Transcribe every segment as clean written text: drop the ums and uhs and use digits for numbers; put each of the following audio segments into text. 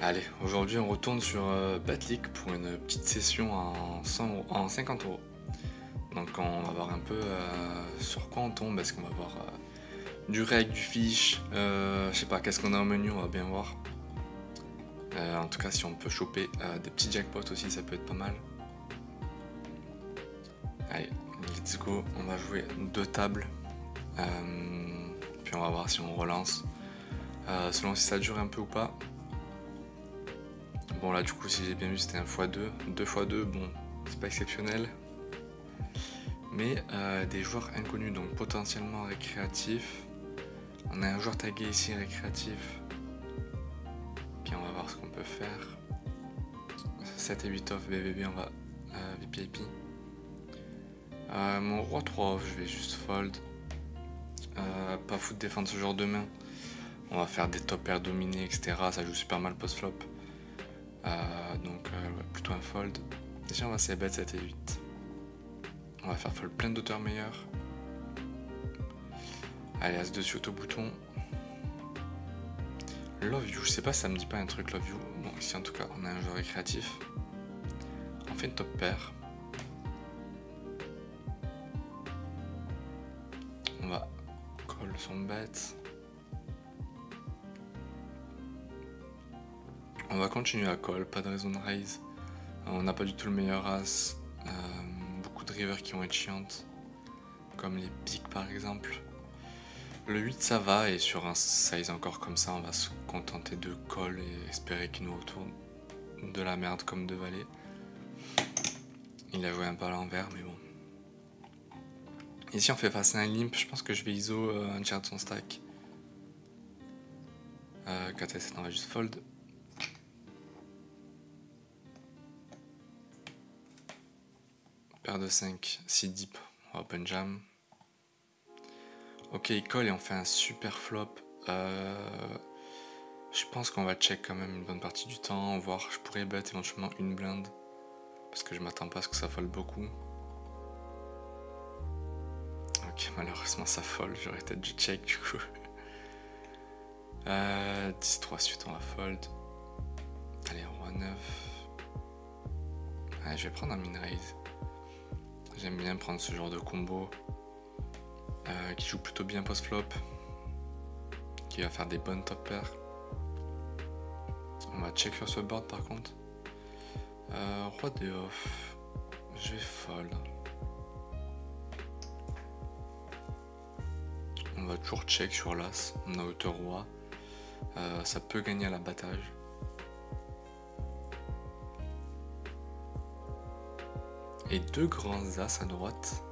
Allez, aujourd'hui on retourne sur Batlick pour une petite session en 50 euros. Donc on va voir un peu sur quoi on tombe. Est-ce qu'on va voir du reg, du fish, je sais pas, qu'est-ce qu'on a au menu, on va bien voir. En tout cas, si on peut choper des petits jackpots aussi, ça peut être pas mal. Allez, let's go, on va jouer 2 tables. Puis on va voir si on relance, selon si ça dure un peu ou pas. Bon là du coup, si j'ai bien vu, c'était un x2, 2x2, bon c'est pas exceptionnel. Mais des joueurs inconnus, donc potentiellement récréatifs. On a un joueur tagué ici récréatif. Puis on va voir ce qu'on peut faire. 7 et 8 off, BBB, on va VPIP. Mon roi 3 off, je vais juste fold. Pas foutre défendre ce genre de main. On va faire des top pairs dominés, etc. Ça joue super mal post-flop. Donc plutôt un fold. Déjà on va c-bet 7 et 8. On va faire fold plein d'auteurs meilleurs. Allez, as dessus auto bouton. Love you, je sais pas si ça me dit pas un truc Love you. Bon, ici en tout cas on a un joueur récréatif. On fait une top pair. On va call son bet. On va continuer à call, pas de raison de raise. On n'a pas du tout le meilleur as. Beaucoup de rivers qui vont être chiantes, comme les piques par exemple. Le 8 ça va, et sur un size encore comme ça, on va se contenter de call et espérer qu'il nous retourne de la merde comme de valet. Il a joué un peu à l'envers, mais bon. Ici on fait face à un limp, je pense que je vais ISO un tiers de son stack. 4 et 7, on va juste fold. Paire de 5, 6 deep, on va open jam. Ok, il colle et on fait un super flop. Je pense qu'on va check quand même une bonne partie du temps, voir, je pourrais bet éventuellement une blinde. Parce que je m'attends pas à ce que ça fold beaucoup. Ok, malheureusement ça fold, j'aurais peut-être dû check du coup. 10-3 suite, on va fold. Allez, roi 9. Allez, je vais prendre un min raise. J'aime bien prendre ce genre de combo qui joue plutôt bien post-flop, qui va faire des bonnes top pairs. On va check sur ce board par contre. Roi de off, je vais fold. On va toujours check sur l'as, on a hauteur roi. Ça peut gagner à l'abattage. Et 2 grands as à droite.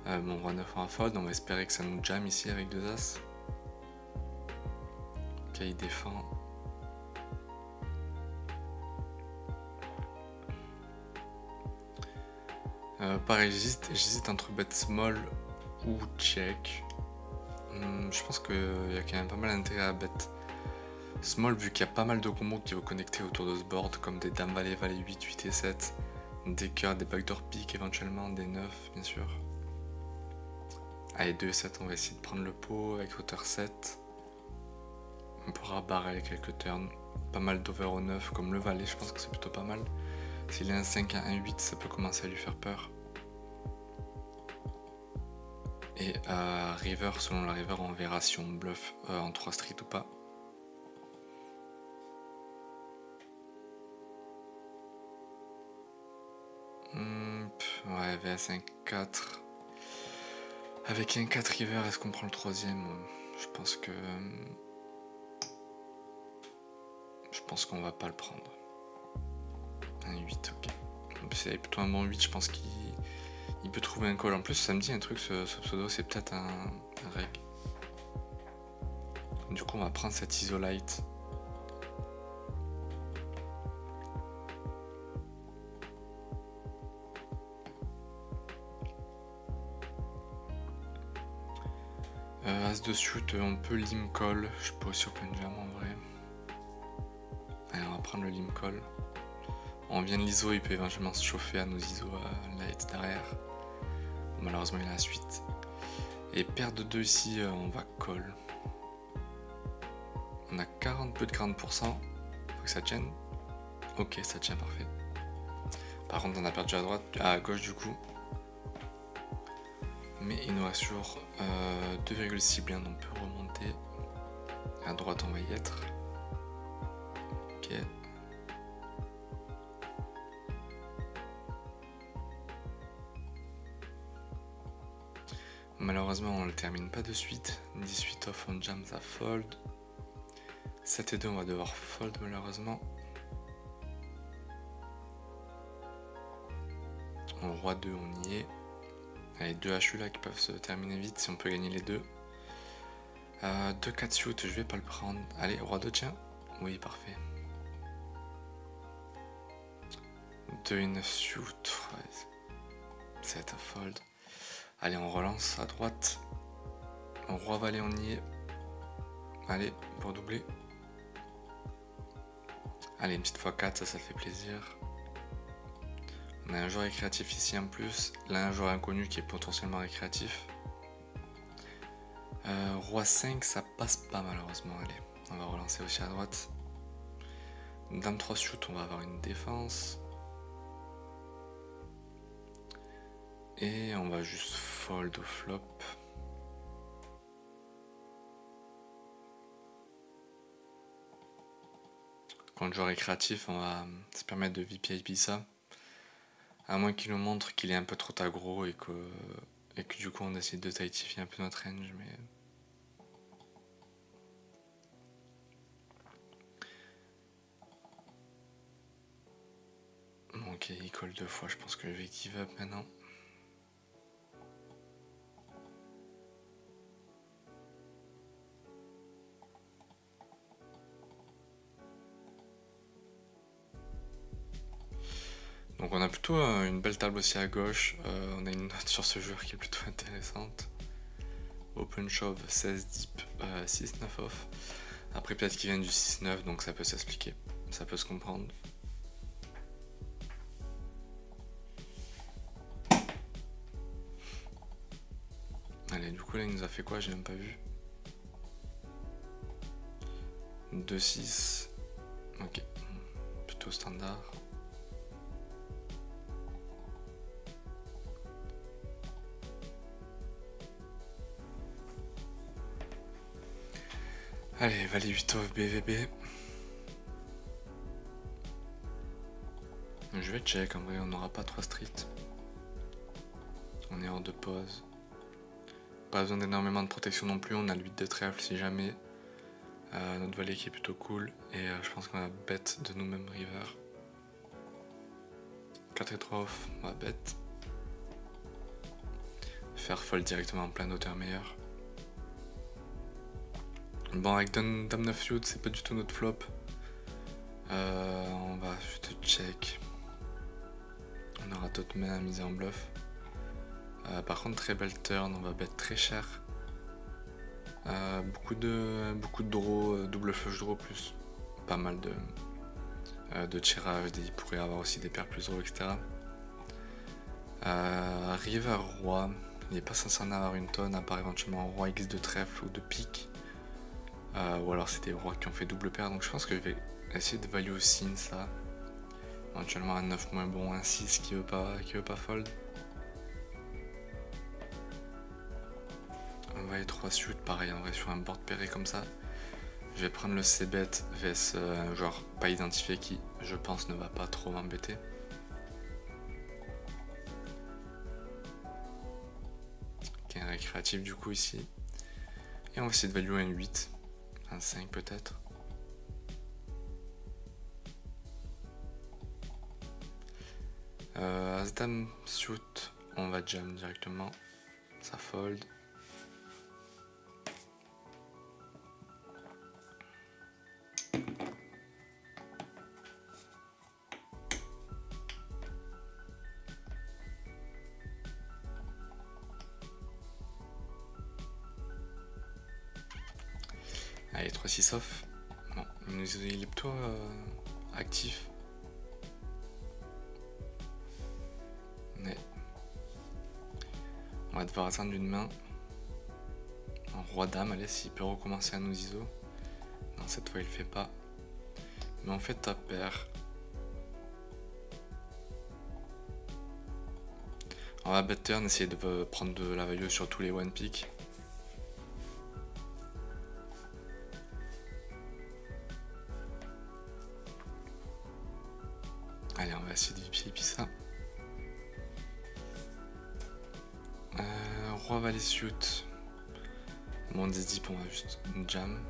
Mon roi 9 en fold, on va espérer que ça nous jam ici avec 2 as. Ok, il défend. Pareil, j'hésite entre bet small ou check. Je pense qu'il y a quand même pas mal d'intérêt à bet small, vu qu'il y a pas mal de combos qui vont connecter autour de ce board, comme des dames valet, valet 8, 8 et 7, des cœurs, des backdoor pick éventuellement, des 9 bien sûr. Allez, 2 et 7, on va essayer de prendre le pot avec hauteur 7. On pourra barrer quelques turns. Pas mal d'over au 9, comme le valet, je pense que c'est plutôt pas mal. S'il a un 5 à un 8, ça peut commencer à lui faire peur. Et river, selon la river, on verra si on bluff en 3 street ou pas. Ouais, VS un 4. Avec un 4 river, est-ce qu'on prend le troisième? Je pense qu'on va pas le prendre. Un 8, ok. C'est plutôt un bon 8, je pense qu'il peut trouver un call. En plus, ça me dit un truc, ce pseudo, c'est peut-être un reg. Du coup, on va prendre cette isolite. As de suite, on peut lim call. Je peux aussi open jam en vrai. Allez, on va prendre le lim call. On vient de l'ISO, il peut éventuellement se chauffer à nos ISO light derrière. Malheureusement, il a la suite. Et paire de 2 ici, on va call. On a peu de 40%. Faut que que ça tienne. Ok, ça tient, parfait. Par contre, on a perdu à gauche du coup. Mais il nous reste toujours 2,6 blindes, on peut remonter. À droite, on va y être. Ok. Malheureusement, on ne le termine pas de suite. 18 off, on jam, ça fold. 7 et 2, on va devoir fold malheureusement. En roi 2, on y est. Allez, 2 HU là qui peuvent se terminer vite si on peut gagner les deux. 2-4 shoot, je vais pas le prendre. Allez, roi 2, tiens. Oui, parfait. 2 et 9 shoot. C'est à fold. Allez, on relance à droite. Roi valet, on y est. Allez, pour doubler. Allez, une petite fois 4, ça fait plaisir. On a un joueur récréatif ici en plus. Là, un joueur inconnu qui est potentiellement récréatif. Roi 5, ça passe pas malheureusement. Allez, on va relancer aussi à droite. Dame 3 shoot, on va avoir une défense. Et on va juste fold au flop. Quand le joueur est créatif, on va se permettre de VPIP ça. À moins qu'il nous montre qu'il est un peu trop aggro et que du coup on décide de tightifier un peu notre range. Mais... Bon, ok, il colle 2 fois, je pense que je vais give up maintenant. Donc on a plutôt une belle table aussi à gauche, on a une note sur ce joueur qui est plutôt intéressante. Open shove 16 deep, 6-9 off. Après peut-être qu'il vient du 6-9 donc ça peut s'expliquer, ça peut se comprendre. Allez, du coup là il nous a fait quoi? J'ai même pas vu. 2-6, ok, plutôt standard. Allez, valet 8 off BVB. Je vais check, en vrai on n'aura pas 3 streets. On est hors de pause. Pas besoin d'énormément de protection non plus, on a le 8 de trèfle si jamais. Notre valet qui est plutôt cool. Et je pense qu'on va bet de nous-mêmes river. 4 et 3 off, on va bet. Faire fold directement en plein hauteur meilleur. Bon, avec Dame 9 suit, c'est pas du tout notre flop. On va juste check. On aura d'autres mains à miser en bluff. Par contre, très belle turn, on va bet très cher. Beaucoup de draw, double flush draw plus pas mal de tirage, il pourrait y avoir aussi des paires plus draw, etc. River roi, il n'est pas censé en avoir une tonne, à part éventuellement roi X de trèfle ou de pique. Ou alors c'est des rois qui ont fait double paire, donc je pense que je vais essayer de value aussi ça. Éventuellement un 9 moins bon, un 6 qui veut pas fold. On va aller 3 suit, pareil en vrai sur un board pairé comme ça. Je vais prendre le c-bet vs un joueur pas identifié qui je pense ne va pas trop m'embêter. Qui est un récréatif du coup ici. Et on va essayer de value un 8, un 5 peut-être. As-dame suit, on va jam directement, ça fold. Allez, 3-6 off. Bon, il est plutôt actif. Mais on va devoir attendre une main. En roi dame, allez, s'il peut recommencer à nous ISO. Non, cette fois il le fait pas. Mais en fait, top pair. On va bet turn, essayer de prendre de la value sur tous les one pick. Allez, on va essayer de VIP ça. Roi valet suit. Bon, 10 deep, on va juste jam.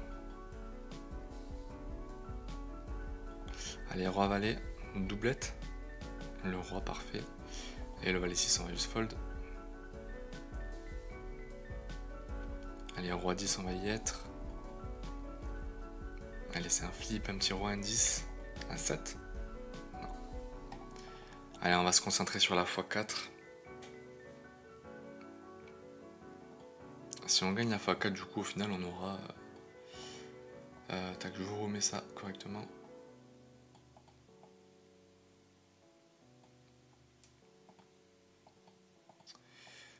Allez, roi valet, doublette. Le roi parfait. Et le valet 6, on va juste fold. Allez, roi 10, on va y être. Allez, c'est un flip, un petit roi, un 10, un 7. Non. Allez, on va se concentrer sur la x4. Si on gagne la x4, du coup, au final, on aura... tac, je vous remets ça correctement.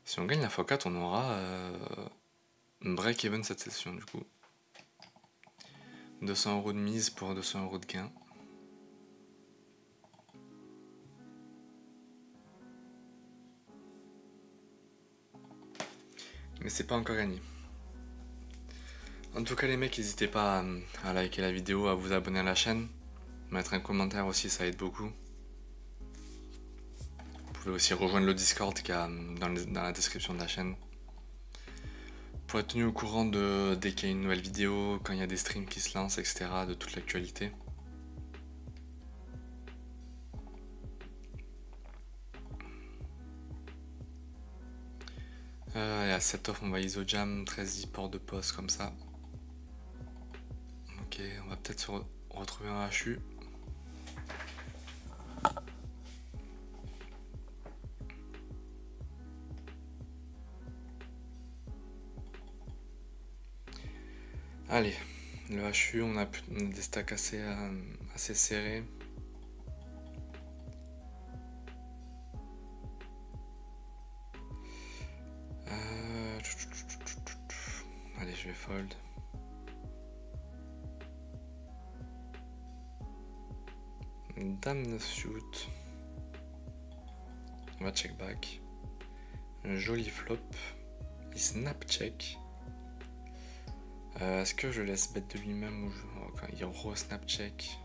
Si on gagne la x4, on aura break-even cette session, du coup. 200 € de mise pour 200 € de gain. Mais c'est pas encore gagné. En tout cas les mecs, n'hésitez pas à liker la vidéo, à vous abonner à la chaîne. Mettre un commentaire aussi, ça aide beaucoup. Vous pouvez aussi rejoindre le Discord qui est dans la description de la chaîne. Pour être tenu au courant dès qu'il y a une nouvelle vidéo, quand il y a des streams qui se lancent, etc. de toute l'actualité. Allez, à 7 off, on va ISO jam, 13 port de poste comme ça. Ok, on va peut-être se retrouver un HU. Allez, le HU, on a des stacks assez serrés. Allez, je vais fold. Dame 9 suit. On va check back. Un joli flop. Il snap check. Est-ce que je laisse bet de lui-même ou il re-snap check?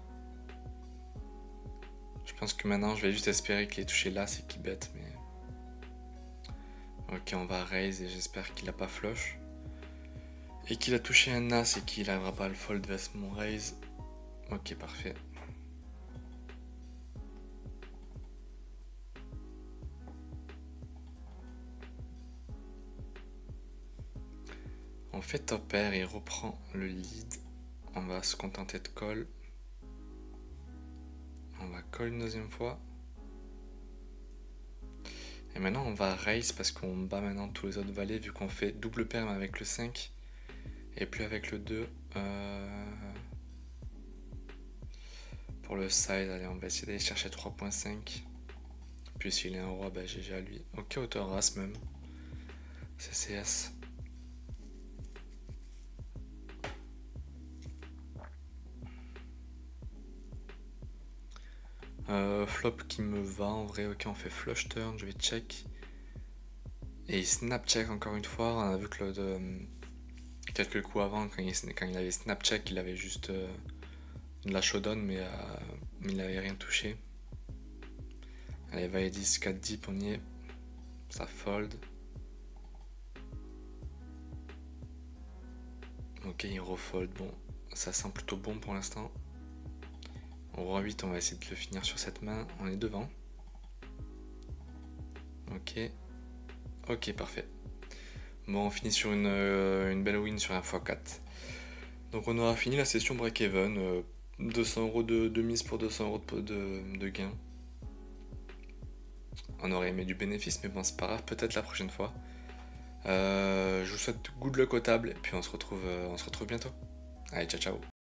Je pense que maintenant je vais juste espérer qu'il ait touché là, c'est qu'il bet, mais... Ok, on va raise et j'espère qu'il a pas flush. Et qu'il a touché un as et qu'il n'arrivera pas à le fold vers mon raise. Ok, parfait. On fait top pair et il reprend le lead. On va se contenter de call. On va call une deuxième fois. Et maintenant on va raise parce qu'on bat maintenant tous les autres valets vu qu'on fait double pair avec le 5 et plus avec le 2. Pour le side, allez, on va essayer d'aller chercher 3.5. Puis s'il est un roi, bah GG à lui. Ok, hauteur race même. CCS. Flop qui me va en vrai. Ok, on fait flush turn, je vais check. Et il snap check encore une fois. On a vu que quelques coups avant, quand il avait snap check, il avait juste de la showdown, mais il n'avait rien touché. Allez, valet 10, 4 deep, on y est. Ça fold. Ok, il refold. Bon, ça sent plutôt bon pour l'instant. Au roi 8, on va essayer de le finir sur cette main. On est devant. Ok. Ok, parfait. Bon, on finit sur une belle win sur un x4. Donc on aura fini la session break-even. 200 € de mise pour 200 € de gain. On aurait aimé du bénéfice, mais bon, c'est pas grave, peut-être la prochaine fois. Je vous souhaite good luck au table, et puis on se retrouve bientôt. Allez, ciao ciao.